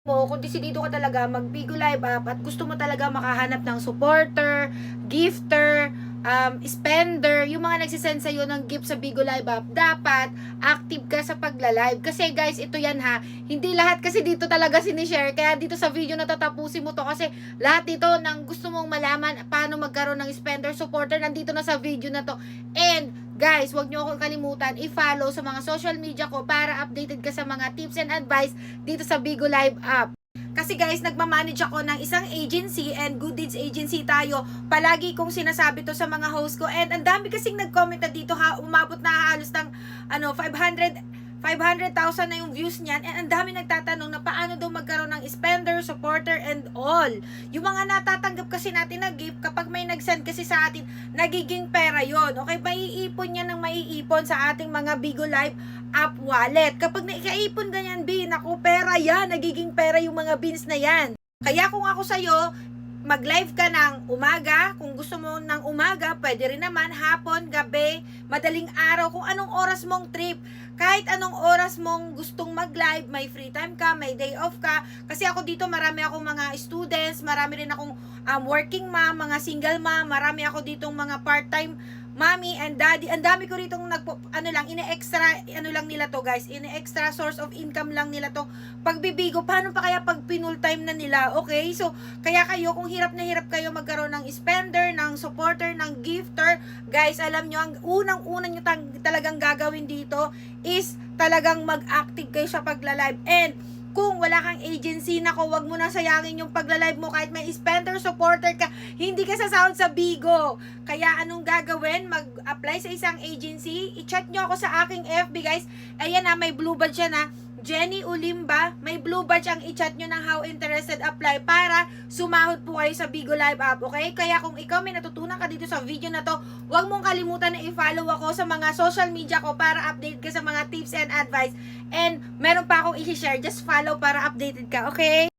mo, kung desidido ka talaga mag-Bigo Live App at gusto mo talaga makahanap ng supporter, gifter, spender, yung mga nagsisend sa'yo ng gift sa Bigo Live App, dapat active ka sa pagla-live. Kasi guys, ito yan ha, hindi lahat kasi dito talaga sinishare, kaya dito sa video na tatapusin mo to kasi lahat dito ng gusto mong malaman paano magkaroon ng spender, supporter, nandito na sa video na to. And guys, wag nyo akong kalimutan i-follow sa mga social media ko para updated ka sa mga tips and advice dito sa Bigo Live App. Kasi guys, nagmamanage ako ng isang agency and good deeds agency tayo. Palagi kong sinasabi to sa mga host ko. And ang dami kasing nag-comment na dito ha, umabot na halos ng 500,000 na yung views niyan. And ang dami nagtatanong na paano daw magkaroon ng spender, supporter, and all. Yung mga natatanggap kasi natin na gift, kapag may nag-send kasi sa atin, nagiging pera yon. Okay, maiipon yan ng maiipon sa ating mga Bigo Live App wallet. Kapag naikaipon ganyan, naku, pera yan. Nagiging pera yung mga beans na yan. Kaya kung ako sa'yo, mag-live ka ng umaga, kung gusto mo ng umaga, pwede rin naman, hapon, gabi, madaling araw, kung anong oras mong trip, kahit anong oras mong gustong mag-live, may free time ka, may day off ka, kasi ako dito marami akong mga students, marami rin akong working mom, mga single mom, marami ako ditong mga part-time mommy and daddy. Ang dami ko rito ine-extra, nila to guys, ine-extra source of income lang nila to pagbibigo. Paano pa kaya pag pinul time na nila? Okay, so kaya kayo, kung hirap na hirap kayo magkaroon ng spender, ng supporter, ng gifter, guys, alam nyo, ang unang-unang nyo talagang gagawin dito is talagang mag-active kayo sa pagla-live. And kung wala kang agency, nako, wag mo na sayangin yung pagla-live mo. Kahit may spender, supporter ka, hindi ka sasahod sa Bigo. Kaya anong gagawin? Mag-apply sa isang agency. I-chat nyo ako sa aking FB, guys. Ayan na, may blue badge yan ha. Jenny Ulimba, may blue badge ang i-chat nyo ng how interested apply para sumahod po kayo sa Bigo Live App, okay? Kaya kung ikaw may natutunan ka dito sa video na to, huwag mong kalimutan na i-follow ako sa mga social media ko para update ka sa mga tips and advice. And meron pa akong i-share, just follow para updated ka, okay?